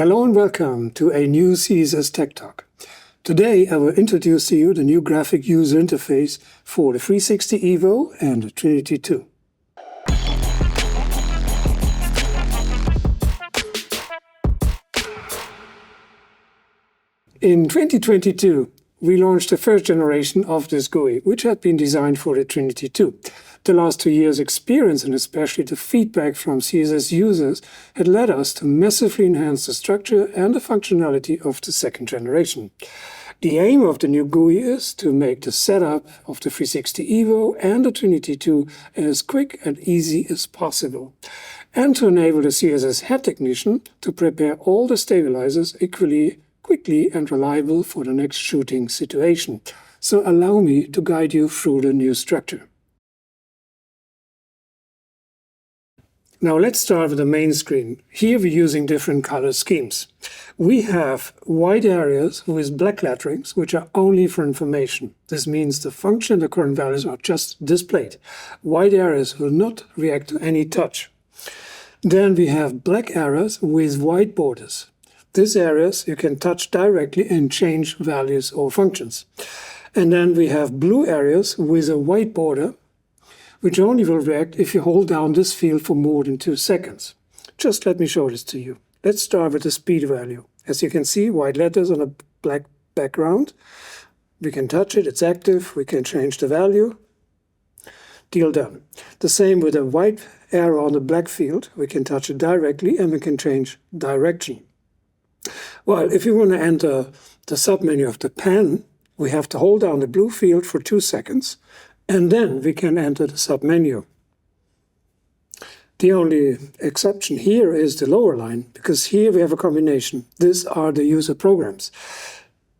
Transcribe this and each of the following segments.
Hello and welcome to a new CSS Tech Talk. Today I will introduce to you the new graphic user interface for the 360 EVO and the TRINITY 2. In 2022, we launched the first generation of this GUI, which had been designed for the TRINITY 2. The last 2 years' experience and especially the feedback from CSS users had led us to massively enhance the structure and the functionality of the second generation. The aim of the new GUI is to make the setup of the 360 EVO and the TRINITY 2 as quick and easy as possible, and to enable the CSS head technician to prepare all the stabilizers equally quickly and reliable for the next shooting situation. So allow me to guide you through the new structure. Now let's start with the main screen. Here we're using different color schemes. We have white areas with black letterings, which are only for information. This means the function and the current values are just displayed. White areas will not react to any touch. Then we have black areas with white borders. These areas you can touch directly and change values or functions. And then we have blue areas with a white border, which only will react if you hold down this field for more than 2 seconds. Just let me show this to you. Let's start with the speed value. As you can see, white letters on a black background. We can touch it, it's active, we can change the value. Deal done. The same with a white arrow on the black field. We can touch it directly and we can change direction. Well, if you want to enter the submenu of the pen, we have to hold down the blue field for 2 seconds. And then we can enter the submenu. The only exception here is the lower line, because here we have a combination. These are the user programs.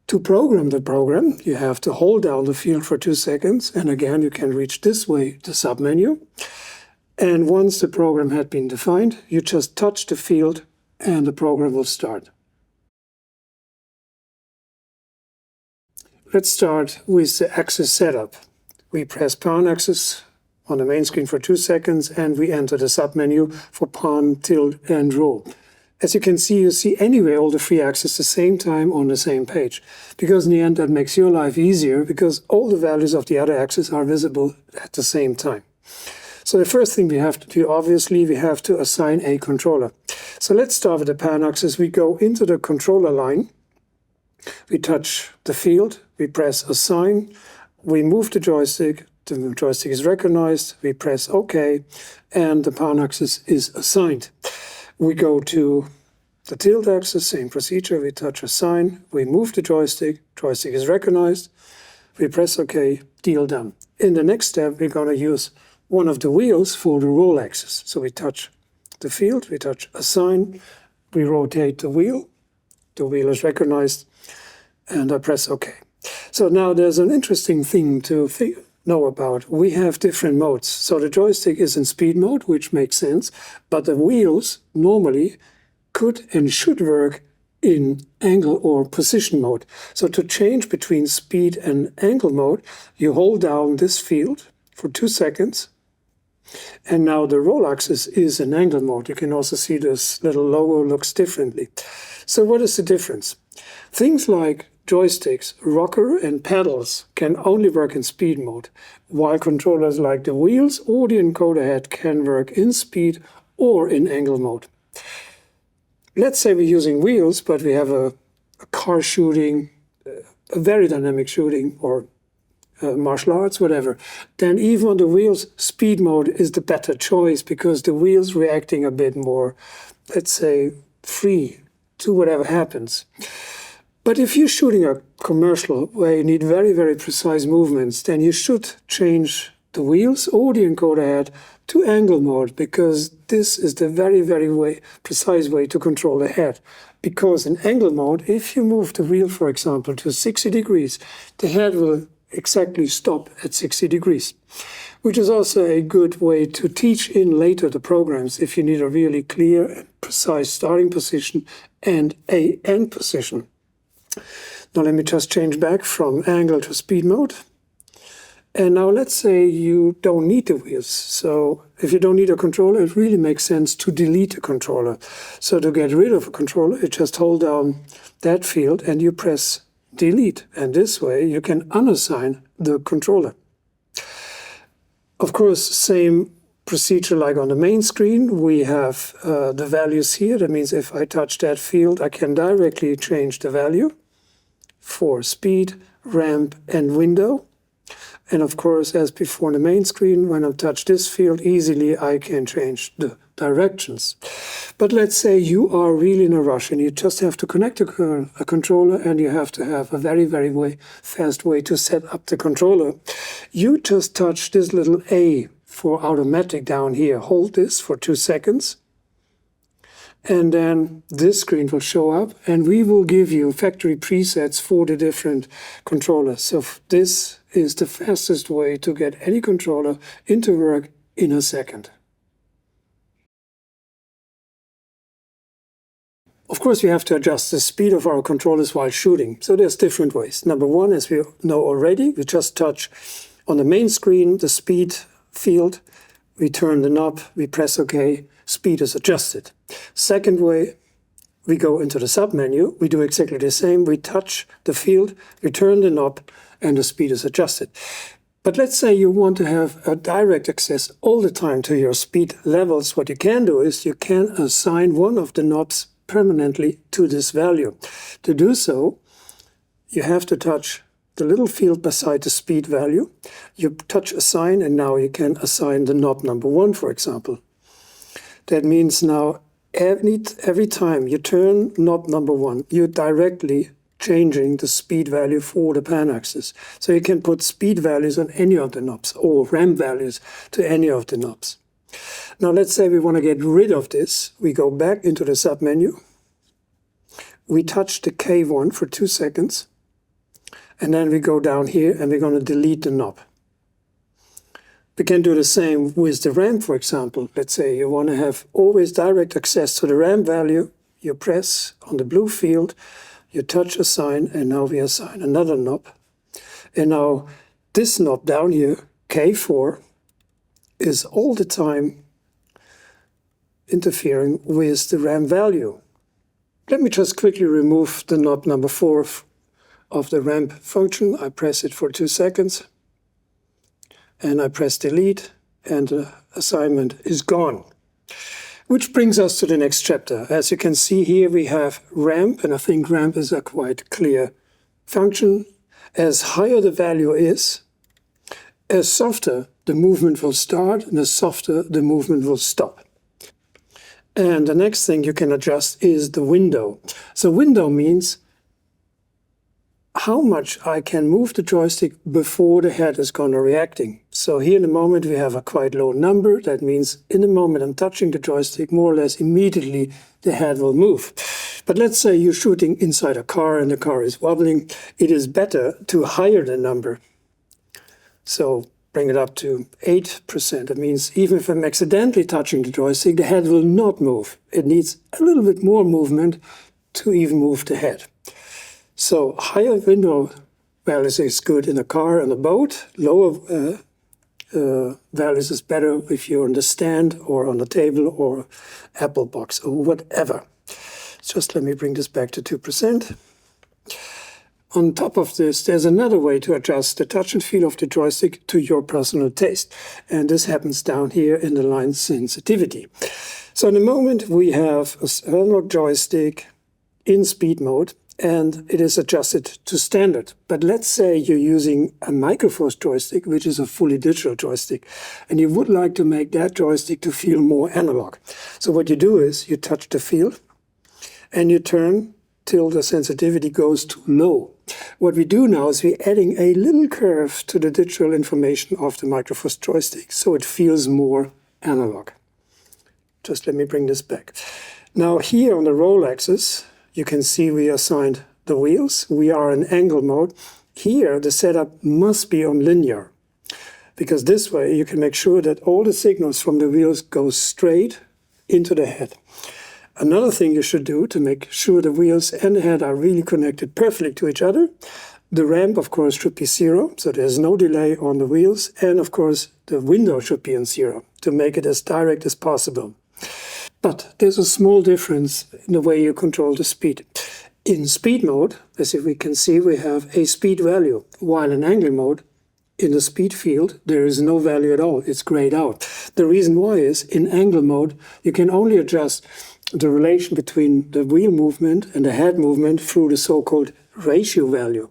To program the program, you have to hold down the field for 2 seconds, and again you can reach this way the submenu. And once the program had been defined, you just touch the field and the program will start. Let's start with the axis setup. We press pawn axis on the main screen for 2 seconds and we enter the submenu for pawn, tilde and row. As you can see, you see anyway all the 3 axes at the same time on the same page. Because in the end that makes your life easier because all the values of the other axes are visible at the same time. So the first thing we have to do, obviously, we have to assign a controller. So let's start with the pan axis. We go into the controller line. We touch the field, we press assign. We move the joystick is recognized, we press OK, and the pawn axis is assigned. We go to the tilde axis, same procedure, we touch assign, we move the joystick is recognized, we press OK, deal done. In the next step, we're going to use one of the wheels for the roll axis. So we touch the field, we touch assign, we rotate the wheel is recognized, and I press OK. So now there's an interesting thing to know about. We have different modes. So the joystick is in speed mode, which makes sense, but the wheels normally could and should work in angle or position mode. So to change between speed and angle mode, you hold down this field for 2 seconds, and now the roll axis is in angle mode. You can also see this little logo looks differently. So what is the difference? Things like joysticks, rocker and pedals can only work in speed mode, while controllers like the wheels or the encoder head can work in speed or in angle mode. Let's say we're using wheels, but we have a car shooting, a very dynamic shooting, or martial arts, whatever. Then even on the wheels, speed mode is the better choice because the wheels reacting a bit more, let's say, free to whatever happens. But if you're shooting a commercial where you need very, very precise movements, then you should change the wheels or the encoder head to angle mode because this is the very, very precise way to control the head. Because in angle mode, if you move the wheel, for example, to 60 degrees, the head will exactly stop at 60 degrees, which is also a good way to teach in later the programs if you need a really clear and precise starting position and an end position. Now let me just change back from angle to speed mode. And now let's say you don't need the wheels. So if you don't need a controller, it really makes sense to delete a controller. So to get rid of a controller, you just hold down that field and you press delete. And this way you can unassign the controller. Of course, same procedure like on the main screen. We have the values here. That means if I touch that field, I can directly change the value for speed, ramp, and window. And of course, as before on the main screen, when I touch this field, easily I can change the directions. But let's say you are really in a rush and you just have to connect a controller and you have to have a very fast way to set up the controller. You just touch this little A for automatic down here. Hold this for 2 seconds. And then this screen will show up and we will give you factory presets for the different controllers. So this is the fastest way to get any controller into work in a second. Of course, we have to adjust the speed of our controllers while shooting. So there's different ways. Number one, as we know already, we just touch on the main screen the speed field. We turn the knob, we press OK, speed is adjusted. Second way, we go into the submenu. We do exactly the same. We touch the field, we turn the knob, and the speed is adjusted. But let's say you want to have a direct access all the time to your speed levels. What you can do is you can assign one of the knobs permanently to this value. To do so, you have to touch the little field beside the speed value. You touch assign, and now you can assign the knob number 1, for example. That means now every time you turn knob number 1, you're directly changing the speed value for the pan axis. So you can put speed values on any of the knobs or ramp values to any of the knobs. Now let's say we want to get rid of this. We go back into the submenu. We touch the K1 for 2 seconds. And then we go down here and we're going to delete the knob. We can do the same with the ramp, for example. Let's say you want to have always direct access to the ramp value. You press on the blue field, you touch assign, and now we assign another knob. And now this knob down here, K4, is all the time interfering with the ramp value. Let me just quickly remove the knob number 4 of the ramp function. I press it for 2 seconds. And I press delete, and the assignment is gone. Which brings us to the next chapter. As you can see here, we have ramp, and I think ramp is a quite clear function. As higher the value is, as softer the movement will start, and as softer the movement will stop. And the next thing you can adjust is the window. So window means how much I can move the joystick before the head is going to reacting. So here in the moment we have a quite low number. That means in the moment I'm touching the joystick, more or less immediately the head will move. But let's say you're shooting inside a car and the car is wobbling. It is better to higher the number. So bring it up to 8%. That means even if I'm accidentally touching the joystick, the head will not move. It needs a little bit more movement to even move the head. So higher window values is good in a car and a boat. Lower values is better if you're on the stand or on the table or Apple box or whatever. Just let me bring this back to 2%. On top of this, there's another way to adjust the touch and feel of the joystick to your personal taste. And this happens down here in the line sensitivity. So in the moment we have an analog joystick in speed mode, and it is adjusted to standard. But let's say you're using a microforce joystick, which is a fully digital joystick, and you would like to make that joystick to feel more analog. So what you do is you touch the field and you turn till the sensitivity goes to low. What we do now is we're adding a little curve to the digital information of the microforce joystick, so it feels more analog. Just let me bring this back. Now here on the roll axis, you can see we assigned the wheels. We are in angle mode. Here, the setup must be on linear, because this way you can make sure that all the signals from the wheels go straight into the head. Another thing you should do to make sure the wheels and the head are really connected perfectly to each other, The ramp, of course, should be 0, so there's no delay on the wheels. And of course, the window should be on 0 to make it as direct as possible. But there's a small difference in the way you control the speed. In speed mode, as we can see, we have a speed value, while in angle mode, in the speed field, there is no value at all. It's grayed out. The reason why is, in angle mode, you can only adjust the relation between the wheel movement and the head movement through the so-called ratio value.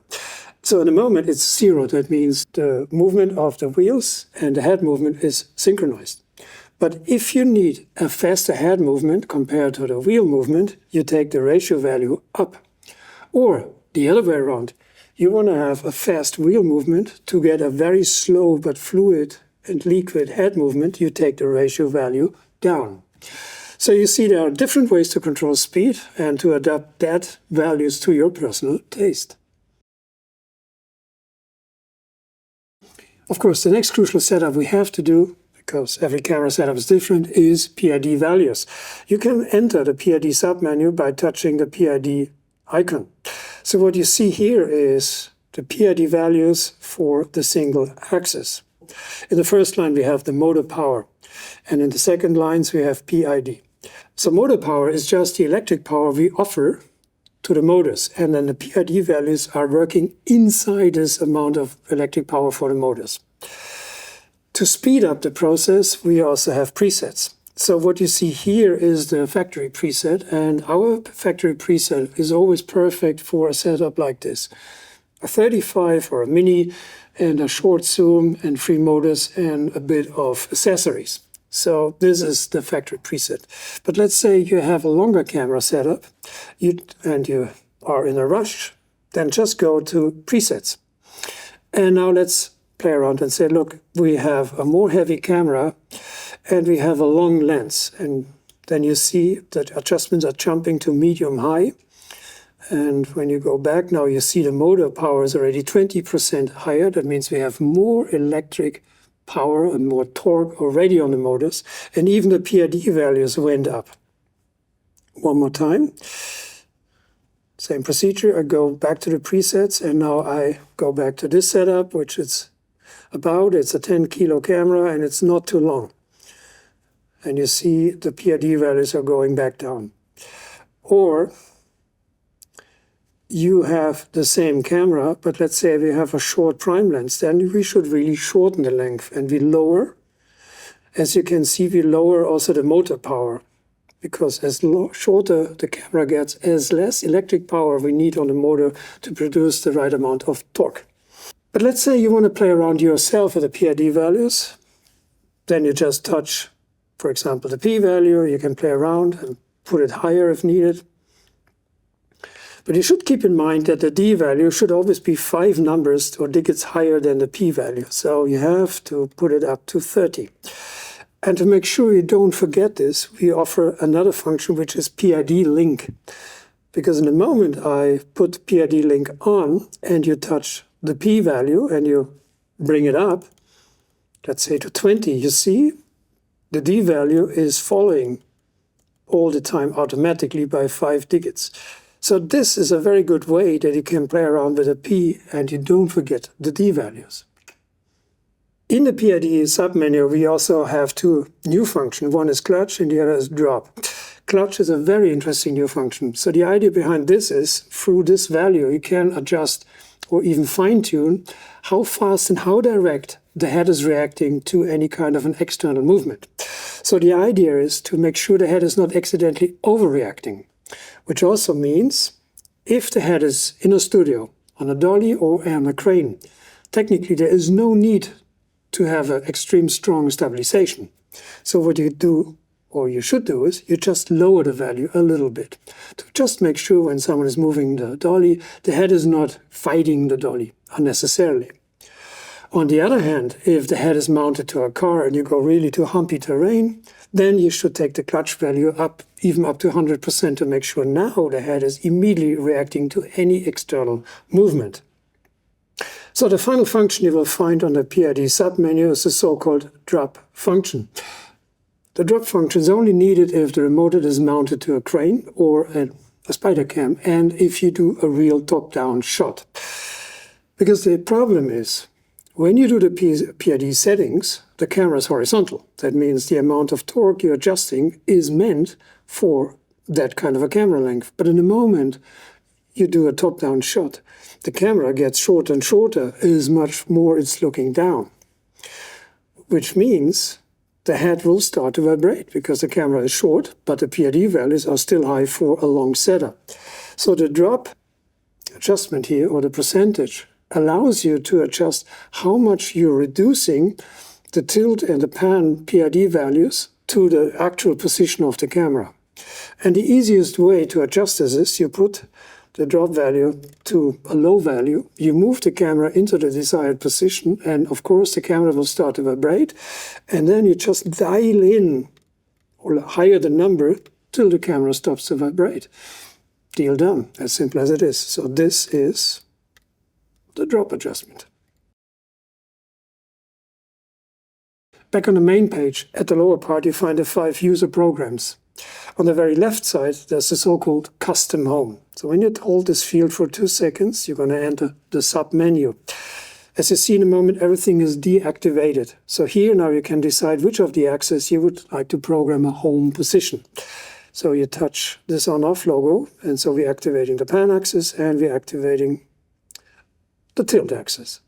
So in the moment, it's 0. That means the movement of the wheels and the head movement is synchronized. But if you need a faster head movement compared to the wheel movement, you take the ratio value up. Or the other way around. You want to have a fast wheel movement to get a very slow but fluid and liquid head movement, you take the ratio value down. So you see there are different ways to control speed and to adapt that values to your personal taste. Of course, the next crucial setup we have to do, because every camera setup is different, is PID values. You can enter the PID submenu by touching the PID icon. So what you see here is the PID values for the single axis. In the first line we have the motor power, and in the second lines we have PID. So motor power is just the electric power we offer to the motors, and then the PID values are working inside this amount of electric power for the motors. To speed up the process, we also have presets. So what you see here is the factory preset, and our factory preset is always perfect for a setup like this. A 35 or a mini, and a short zoom, and 3 motors, and a bit of accessories. So this is the factory preset. But let's say you have a longer camera setup, and you are in a rush, then just go to presets. And now let's play around and say, look, we have a more heavy camera, and we have a long lens, and then you see that adjustments are jumping to medium high. And when you go back now, you see the motor power is already 20% higher. That means we have more electric power and more torque already on the motors, and even the PID values went up. One more time. Same procedure. I go back to the presets, and now I go back to this setup, which it's a 10 kilo camera, and it's not too long. And you see the PID values are going back down. Or you have the same camera, but let's say we have a short prime lens, then we should really shorten the length, and we lower. As you can see, we lower also the motor power, because as shorter the camera gets, as less electric power we need on the motor to produce the right amount of torque. But let's say you want to play around yourself with the PID values, then you just touch, for example, the P value. You can play around and put it higher if needed. But you should keep in mind that the D value should always be 5 numbers or digits higher than the P value. So you have to put it up to 30. And to make sure you don't forget this, we offer another function, which is PID link. Because in the moment I put PID link on and you touch the P value and you bring it up, let's say to 20, you see the D value is following all the time automatically by 5 digits. So this is a very good way that you can play around with a P and you don't forget the D values. In the PID submenu, we also have 2 new functions. One is clutch and the other is drop. Clutch is a very interesting new function. So the idea behind this is, through this value, you can adjust or even fine-tune how fast and how direct the head is reacting to any kind of an external movement. So the idea is to make sure the head is not accidentally overreacting, which also means if the head is in a studio, on a dolly or on a crane, technically there is no need to have an extreme strong stabilization. So what you do, or you should do, is you just lower the value a little bit to just make sure when someone is moving the dolly, the head is not fighting the dolly unnecessarily. On the other hand, if the head is mounted to a car and you go really to humpy terrain, then you should take the clutch value up, even up to 100%, to make sure now the head is immediately reacting to any external movement. So the final function you will find on the PID submenu is the so-called drop function. The drop function is only needed if the remote is mounted to a crane or a spider cam, and if you do a real top-down shot. Because the problem is, when you do the PID settings, the camera is horizontal. That means the amount of torque you're adjusting is meant for that kind of a camera length. But in the moment you do a top-down shot, the camera gets shorter and shorter as much more it's looking down. Which means the head will start to vibrate because the camera is short, but the PID values are still high for a long setup. So the drop adjustment here, or the percentage, allows you to adjust how much you're reducing the tilt and the pan PID values to the actual position of the camera. And the easiest way to adjust this is you put the drop value to a low value, you move the camera into the desired position, and of course the camera will start to vibrate, and then you just dial in or higher the number till the camera stops to vibrate. Deal done, as simple as it is. So this is the drop adjustment. Back on the main page, at the lower part, you find the 5 user programs. On the very left side, there's the so-called custom home. So when you hold this field for 2 seconds, you're going to enter the sub-menu. As you see in a moment, everything is deactivated. So here now you can decide which of the axes you would like to program a home position. So you touch this on-off logo, and so we're activating the pan axis and we're activating the tilt axis.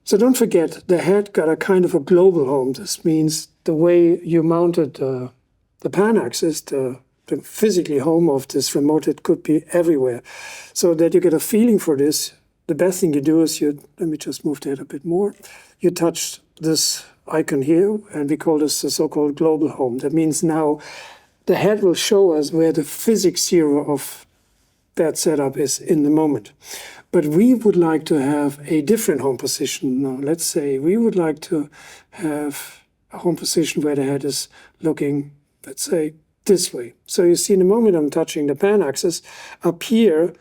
So don't forget, the head got a kind of a global home. This means the way you mounted the pan axis, the physically home of this remote head could be everywhere. So that you get a feeling for this, the best thing you do is let me just move the head a bit more. You touch this icon here, and we call this the so-called global home. That means now the head will show us where the physics zero of that setup is in the moment. But we would like to have a different home position. Now, let's say we would like to have a home position where the head is looking, let's say, this way. So you see in the moment I'm touching the pan axis, up here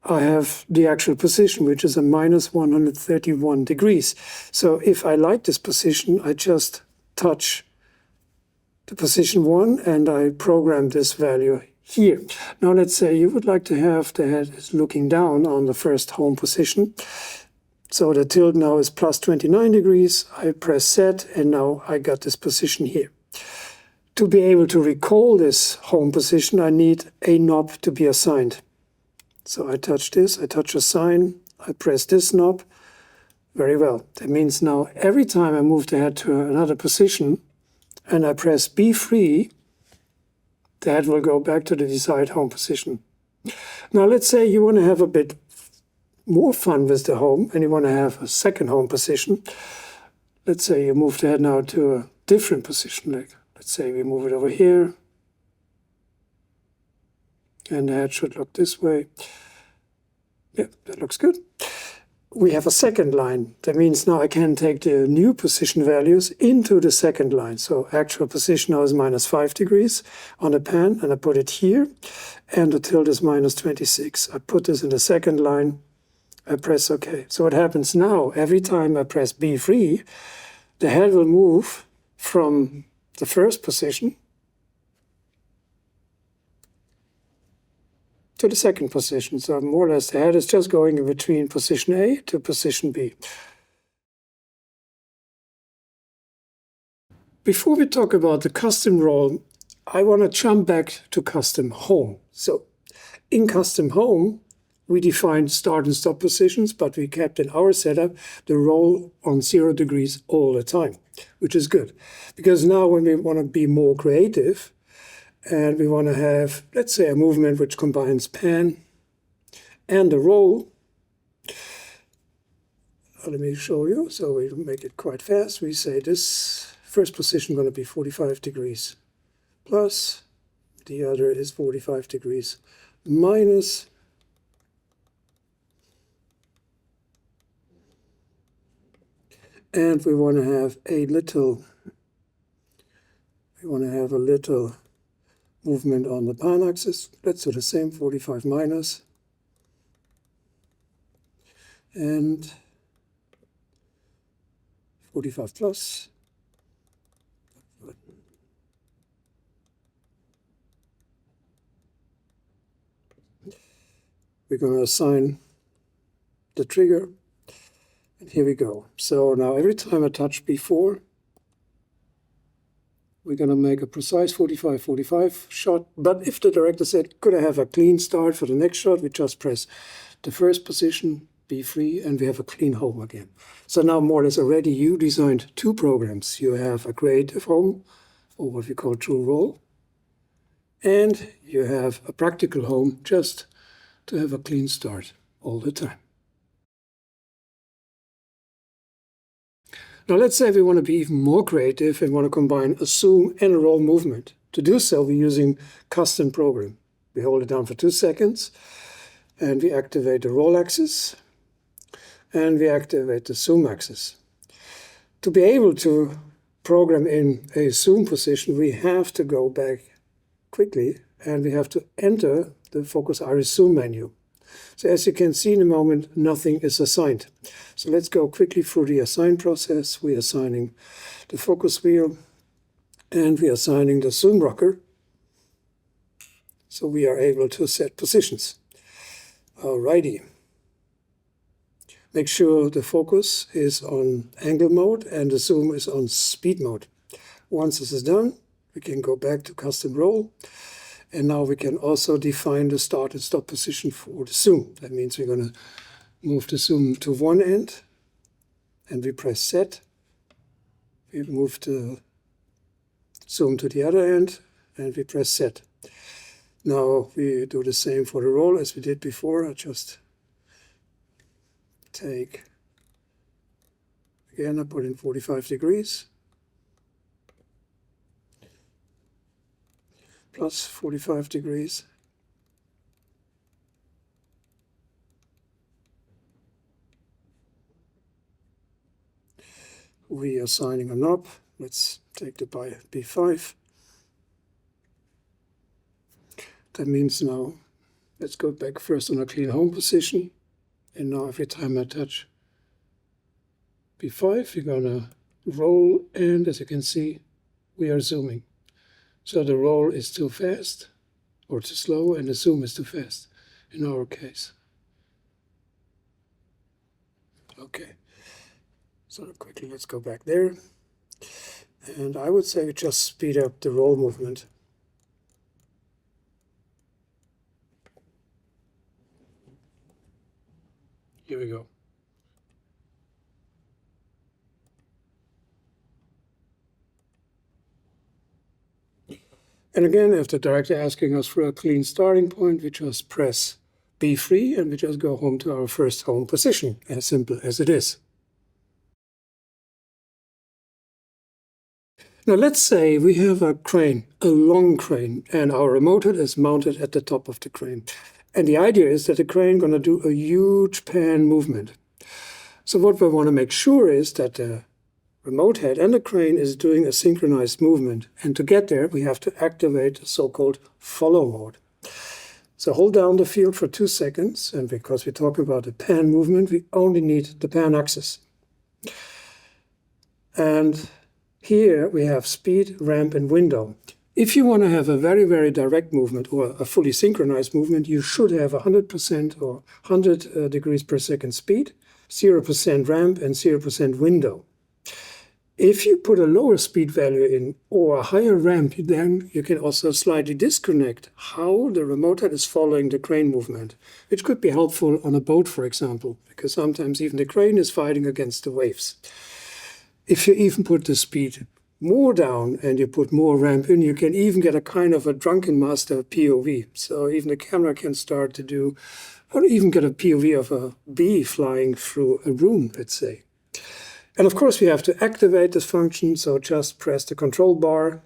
I have the actual position, which is a minus 131 degrees. So if I like this position, I just touch the position 1 and I program this value here. Now let's say you would like to have the head is looking down on the first home position. So the tilt now is plus 29 degrees. I press set and now I got this position here. To be able to recall this home position, I need a knob to be assigned. So I touch this, I touch assign, I press this knob. Very well. That means now every time I move the head to another position and I press B3, the head will go back to the desired home position. Now let's say you want to have a bit more fun with the home and you want to have a second home position. Let's say you move the head now to a different position. Like let's say we move it over here. And the head should look this way. Yeah, that looks good. We have a second line. That means now I can take the new position values into the second line. So actual position now is minus 5 degrees on the pan, and I put it here. And the tilt is minus 26. I put this in the second line. I press OK. So what happens now, every time I press B3, the head will move from the first position to the second position. So more or less the head is just going in between position A to position B. Before we talk about the custom role, I want to jump back to custom home. So in custom home, we defined start and stop positions, but we kept in our setup the roll on 0 degrees all the time, which is good. Because now when we want to be more creative, and we want to have, let's say, a movement which combines pan and the roll. Let me show you. So we make it quite fast. We say this first position is going to be 45 degrees plus. The other is 45 degrees minus. And we want to have a little movement on the pan axis. Let's do the same, 45 minus. And 45 plus. We're going to assign the trigger And here we go. So now every time I touch B4, we're going to make a precise 45-45 shot. But if the director said, could I have a clean start for the next shot, we just press the first position, B3, and we have a clean home again. So now more or less already you designed two programs. You have a creative home, or what we call true roll, and you have a practical home just to have a clean start all the time. Now let's say we want to be even more creative and want to combine a zoom and a roll movement. To do so, we're using custom program. We hold it down for 2 seconds, and we activate the roll axis, and we activate the zoom axis. To be able to program in a zoom position, we have to go back quickly, and we have to enter the Focus Iris Zoom menu. So as you can see in a moment, nothing is assigned. So let's go quickly through the assign process. We're assigning the focus wheel, and we're assigning the zoom rocker. So we are able to set positions. Alrighty. Make sure the focus is on angle mode and the zoom is on speed mode. Once this is done, we can go back to custom roll. And now we can also define the start and stop position for the zoom. That means we're going to move the zoom to one end, and we press set. We move the zoom to the other end, and we press set. Now we do the same for the roll as we did before. I just take, again, I put in 45 degrees. Plus 45 degrees. We are assigning a knob. Let's take the B5. That means now, let's go back first on a clean home position. And now every time I touch B5, we're gonna roll, and as you can see, we are zooming. So the roll is too fast or too slow, and the zoom is too fast in our case. Okay, so quickly let's go back there. And I would say we just speed up the roll movement. Here we go. And again, if the director asking us for a clean starting point, we just press B3 and we just go home to our first home position, as simple as it is. Now let's say we have a crane, a long crane, and our remote head is mounted at the top of the crane. And the idea is that the crane is going to do a huge pan movement. So what we want to make sure is that the remote head and the crane is doing a synchronized movement. And to get there, we have to activate the so-called follow mode. So hold down the field for 2 seconds, and because we talk about a pan movement, we only need the pan axis. And here we have speed, ramp, and window. If you want to have a very, very direct movement or a fully synchronized movement, you should have 100% or 100 degrees per second speed, 0% ramp, and 0% window. If you put a lower speed value in or a higher ramp, then you can also slightly disconnect how the remote head is following the crane movement, which could be helpful on a boat, for example, because sometimes even the crane is fighting against the waves. If you even put the speed more down and you put more ramp in, you can even get a kind of a drunken master POV. So even the camera can start to do, or even get a POV of a bee flying through a room, let's say. And of course, we have to activate this function, so just press the control bar,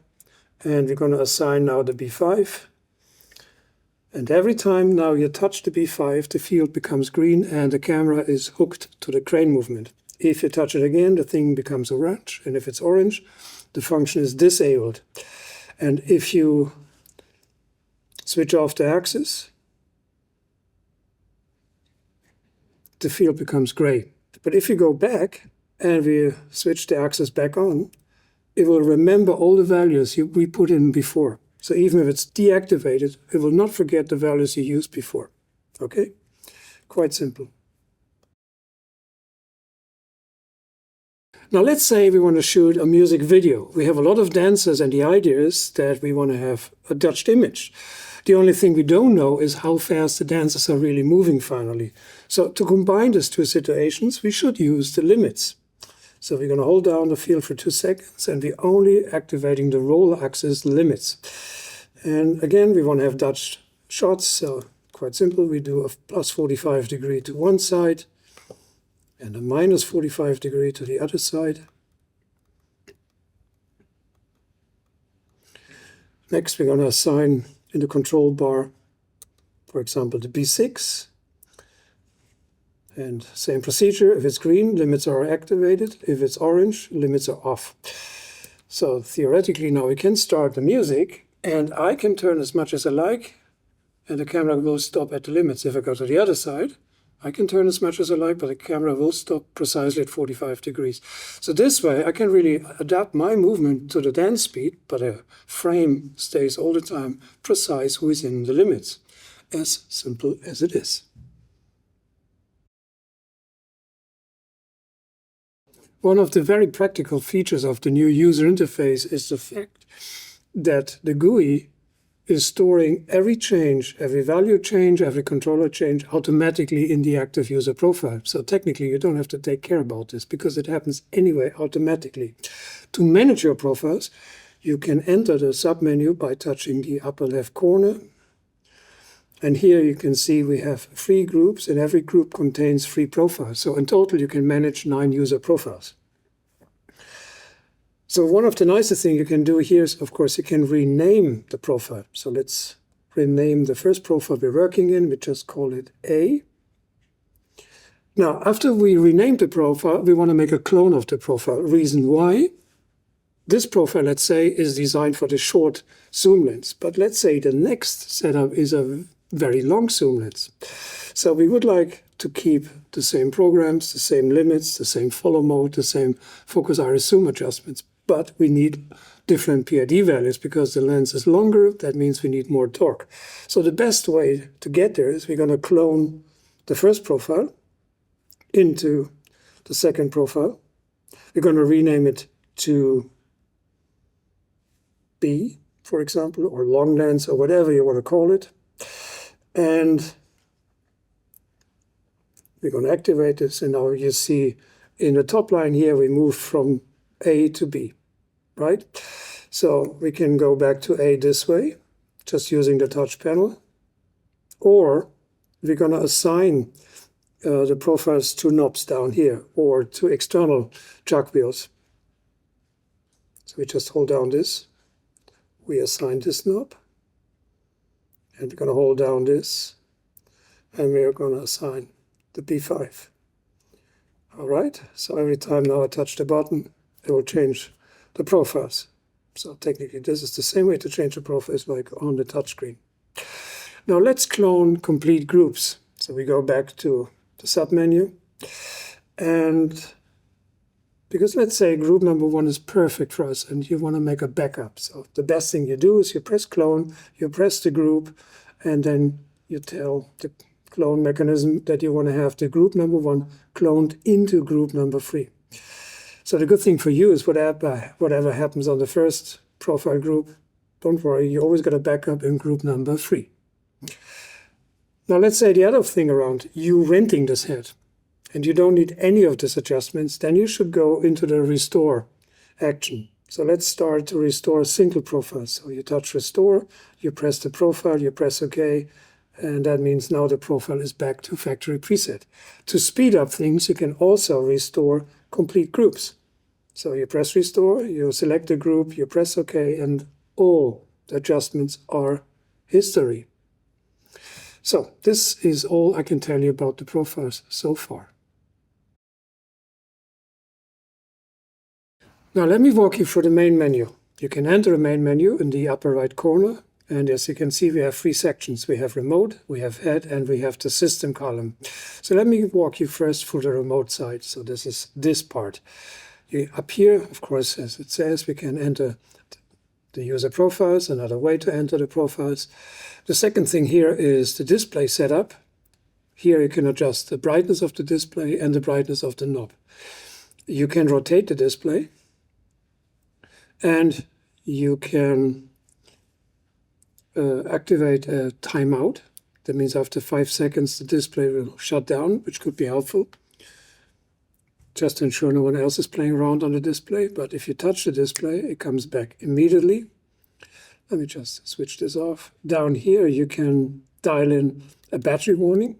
and we're going to assign now the B5. And every time now you touch the B5, the field becomes green and the camera is hooked to the crane movement. If you touch it again, the thing becomes orange, and if it's orange, the function is disabled. And if you switch off the axis, the field becomes gray. But if you go back, and we switch the axis back on, it will remember all the values we put in before. So even if it's deactivated, it will not forget the values you used before. Okay? Quite simple. Now let's say we want to shoot a music video. We have a lot of dancers and the idea is that we want to have a touched image. The only thing we don't know is how fast the dancers are really moving finally. So to combine these two situations, we should use the limits. So we're going to hold down the field for 2 seconds and we're only activating the roll axis limits. And again, we want to have touched shots. So quite simple, we do a plus 45 degree to one side and a minus 45 degree to the other side. Next, we're going to assign in the control bar, for example, the B6. And same procedure, if it's green, limits are activated. If it's orange, limits are off. So theoretically now we can start the music and I can turn as much as I like and the camera will stop at the limits. If I go to the other side, I can turn as much as I like, but the camera will stop precisely at 45 degrees. So this way I can really adapt my movement to the dance speed, but a frame stays all the time precise within the limits. As simple as it is. One of the very practical features of the new user interface is the fact that the GUI is storing every change, every value change, every controller change automatically in the active user profile. So technically you don't have to take care about this because it happens anyway automatically. To manage your profiles, you can enter the submenu by touching the upper left corner. And here you can see we have 3 groups and every group contains 3 profiles. So in total you can manage 9 user profiles. So one of the nicest things you can do here is, of course, you can rename the profile. So let's rename the first profile we're working in. We just call it A. Now, after we rename the profile, we want to make a clone of the profile. Reason why? This profile, let's say, is designed for the short zoom lens. But let's say the next setup is a very long zoom lens. So we would like to keep the same programs, the same limits, the same follow mode, the same focus iris zoom adjustments. But we need different PID values because the lens is longer. That means we need more torque. So the best way to get there is we're going to clone the first profile into the second profile. We're going to rename it to B, for example, or long lens, or whatever you want to call it. And we're going to activate this. And now you see in the top line here, we move from A to B, right? So we can go back to A this way, just using the touch panel. Or we're going to assign the profiles to knobs down here or to external jog wheels. So we just hold down this. We assign this knob. And we're going to hold down this. And we're going to assign the B5. All right, so every time now I touch the button, it will change the profiles. So technically this is the same way to change the profiles like on the touchscreen. Now let's clone complete groups. So we go back to the submenu. And because let's say group number 1 is perfect for us and you want to make a backup. So the best thing you do is you press clone, you press the group, and then you tell the clone mechanism that you want to have the group number 1 cloned into group number 3. So the good thing for you is whatever happens on the first profile group, don't worry, you always got a backup in group number 3. Now let's say the other thing around, you renting this head, and you don't need any of these adjustments, then you should go into the restore action. So let's start to restore a single profile. So you touch restore, you press the profile, you press OK, and that means now the profile is back to factory preset. To speed up things, you can also restore complete groups. So you press restore, you select the group, you press OK, and all the adjustments are history. So this is all I can tell you about the profiles so far. Now let me walk you through the main menu. You can enter the main menu in the upper right corner. And as you can see, we have 3 sections. We have remote, we have head, and we have the system column. So let me walk you first through the remote side. So this is this part. Up here, of course, as it says, we can enter the user profiles, another way to enter the profiles. The second thing here is the display setup. Here you can adjust the brightness of the display and the brightness of the knob. You can rotate the display, and you can activate a timeout. That means after 5 seconds the display will shut down, which could be helpful, just to ensure no one else is playing around on the display. But if you touch the display, it comes back immediately. Let me just switch this off. Down here you can dial in a battery warning,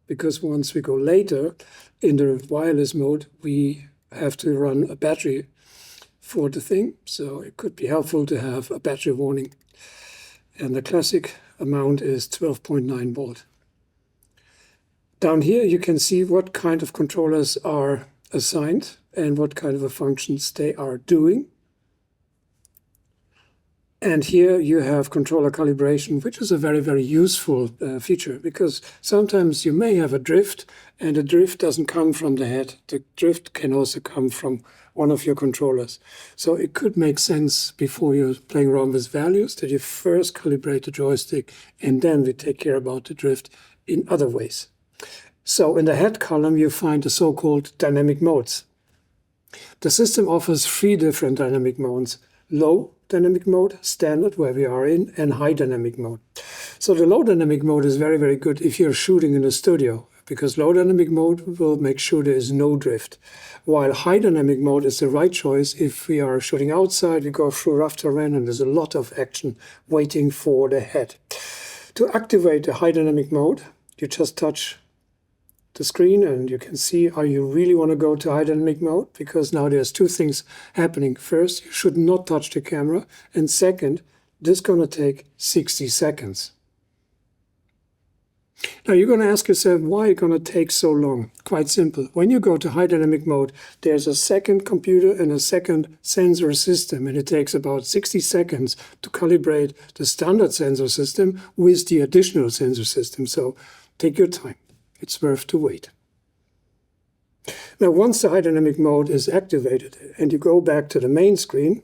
because once we go later in the wireless mode, we have to run a battery for the thing. So it could be helpful to have a battery warning. And the classic amount is 12.9 volt. Down here you can see what kind of controllers are assigned and what kind of functions they are doing. And here you have controller calibration, which is a very, very useful feature, because sometimes you may have a drift, and the drift doesn't come from the head. The drift can also come from one of your controllers. So it could make sense, before you're playing around with values, that you first calibrate the joystick, and then we take care about the drift in other ways. So in the head column, you find the so-called dynamic modes. The system offers 3 different dynamic modes: low dynamic mode, standard, where we are in, and high dynamic mode. So the low dynamic mode is very, very good if you're shooting in a studio, because low dynamic mode will make sure there is no drift, while high dynamic mode is the right choice if we are shooting outside, we go through rough terrain, and there's a lot of action waiting for the head. To activate the high dynamic mode, you just touch the screen and you can see, are you really want to go to high dynamic mode? Because now there's 2 things happening. First, you should not touch the camera, and second, this is going to take 60 seconds. Now you're going to ask yourself, why is it going to take so long? Quite simple. When you go to high dynamic mode, there's a second computer and a second sensor system, and it takes about 60 seconds to calibrate the standard sensor system with the additional sensor system. So take your time. It's worth to wait. Now, once the high dynamic mode is activated and you go back to the main screen,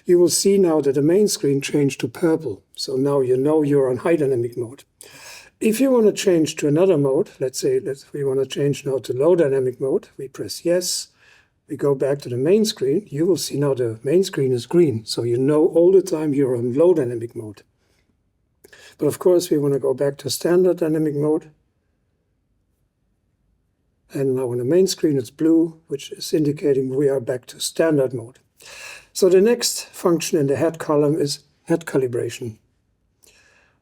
you will see now that the main screen changed to purple. So now you know you're on high dynamic mode. If you want to change to another mode, let's say we want to change now to low dynamic mode, we press yes, we go back to the main screen, you will see now the main screen is green. So you know all the time you're on low dynamic mode. But of course, we want to go back to standard dynamic mode. And now on the main screen it's blue, which is indicating we are back to standard mode. So the next function in the head column is head calibration.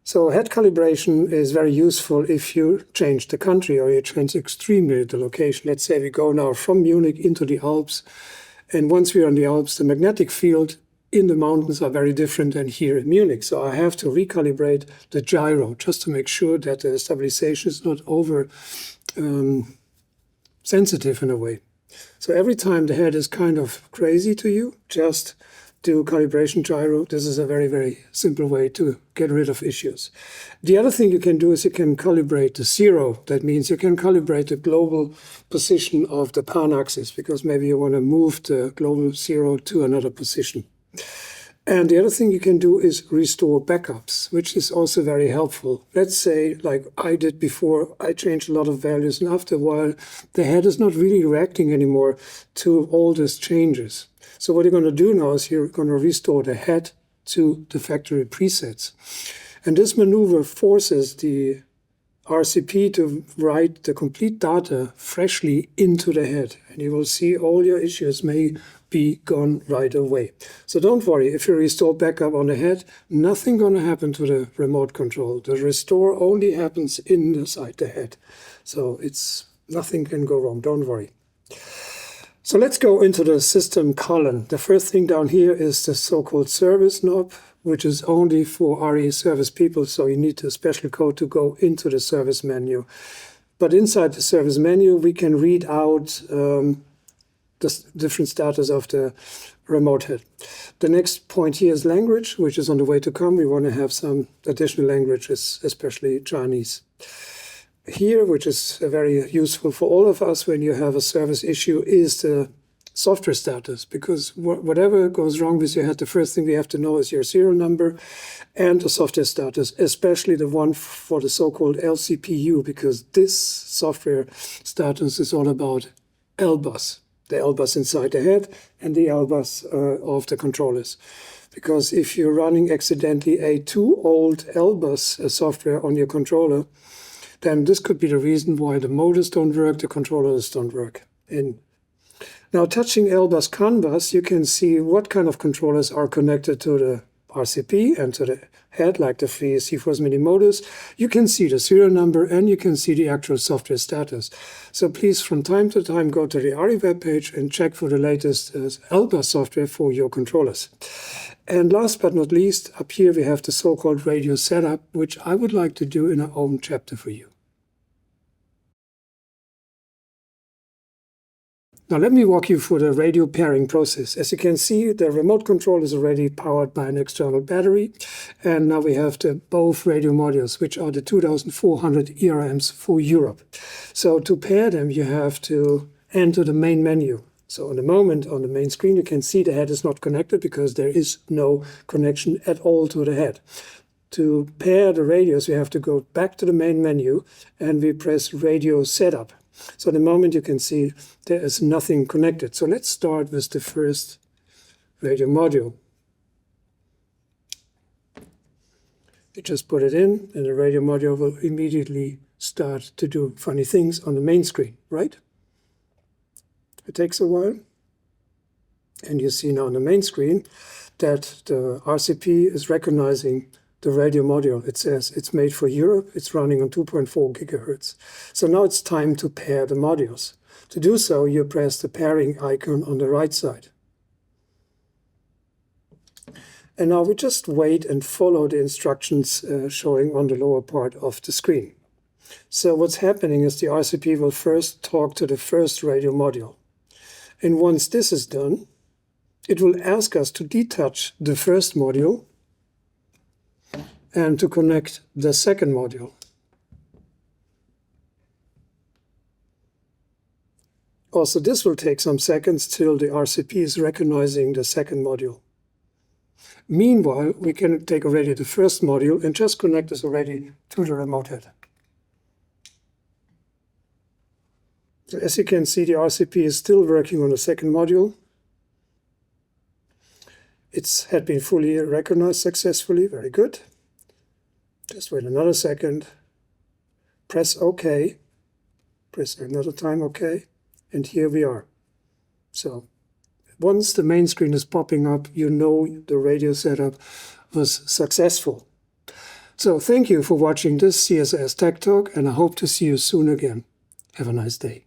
So head calibration is very useful if you change the country or you change extremely the location. Let's say we go now from Munich into the Alps, and once we're on the Alps, the magnetic field in the mountains are very different than here in Munich. So I have to recalibrate the gyro just to make sure that the stabilization is not over sensitive in a way. So every time the head is kind of crazy to you, just do calibration gyro. This is a very, very simple way to get rid of issues. The other thing you can do is you can calibrate the zero. That means you can calibrate the global position of the pan axis, because maybe you want to move the global zero to another position. And the other thing you can do is restore backups, which is also very helpful. Let's say, like I did before, I changed a lot of values, and after a while, the head is not really reacting anymore to all these changes. So what you're going to do now is you're going to restore the head to the factory presets. And this maneuver forces the RCP to write the complete data freshly into the head. And you will see all your issues may be gone right away. So don't worry, if you restore backup on the head, nothing going to happen to the remote control. The restore only happens inside the head. So nothing can go wrong, don't worry. So let's go into the system column. The first thing down here is the so-called service knob, which is only for ARRI service people, so you need a special code to go into the service menu. But inside the service menu, we can read out the different status of the remote head. The next point here is language, which is on the way to come. We want to have some additional languages, especially Chinese. Here, which is very useful for all of us when you have a service issue, is the software status, because whatever goes wrong with your head, the first thing we have to know is your serial number and the software status, especially the one for the so-called LCPU, because this software status is all about LBus. the L bus inside the head and the L bus of the controllers. Because if you're running accidentally a too old L bus software on your controller, then this could be the reason why the motors don't work, the controllers don't work. Now, touching L bus CAN bus, you can see what kind of controllers are connected to the RCP and to the head, like the three C-Force Mini motors. You can see the serial number and you can see the actual software status. So please, from time to time, go to the ARRI webpage and check for the latest L bus software for your controllers. And last but not least, up here we have the so-called radio setup, which I would like to do in our own chapter for you. Now let me walk you through the radio pairing process. As you can see, the remote control is already powered by an external battery. And now we have both radio modules, which are the 2400 ERMs for Europe. So to pair them, you have to enter the main menu. So in the moment on the main screen, you can see the head is not connected because there is no connection at all to the head. To pair the radios, we have to go back to the main menu and we press Radio Setup. So at the moment you can see there is nothing connected. So let's start with the first radio module. You just put it in and the radio module will immediately start to do funny things on the main screen, right? It takes a while. And you see now on the main screen that the RCP is recognizing the radio module. It says it's made for Europe, it's running on 2.4 gigahertz. So now it's time to pair the modules. To do so, you press the pairing icon on the right side. And now we just wait and follow the instructions showing on the lower part of the screen. So what's happening is the RCP will first talk to the first radio module. And once this is done, it will ask us to detach the first module and to connect the second module. Also, this will take some seconds till the RCP is recognizing the second module. Meanwhile, we can take already the first module and just connect this already to the remote head. So as you can see, the RCP is still working on the second module. It had been fully recognized successfully, very good. Just wait another second, press OK, press another time OK, and here we are. So once the main screen is popping up, you know the radio setup was successful. So thank you for watching this CSS Tech Talk, and I hope to see you soon again. Have a nice day.